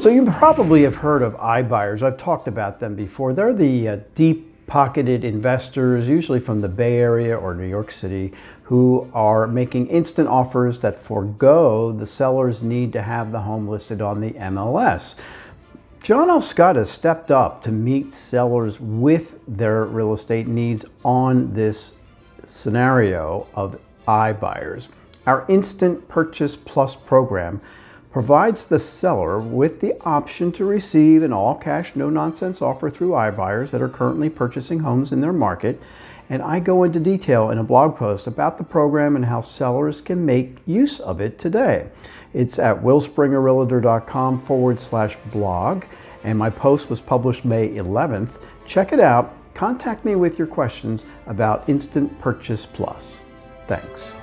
So you probably have heard of iBuyers. I've talked about them before. They're the deep-pocketed investors, usually from the Bay Area or New York City, who are making instant offers that forego the seller's need to have the home listed on the MLS. John L. Scott has stepped up to meet sellers with their real estate needs on this scenario of iBuyers. Our Instant Purchase Plus program provides the seller with the option to receive an all-cash, no-nonsense offer through iBuyers that are currently purchasing homes in their market. And I go into detail in a blog post about the program and how sellers can make use of it today. It's at willspringerrealtor.com/blog, and my post was published May 11th. Check it out. Contact me with your questions about Instant Purchase Plus. Thanks.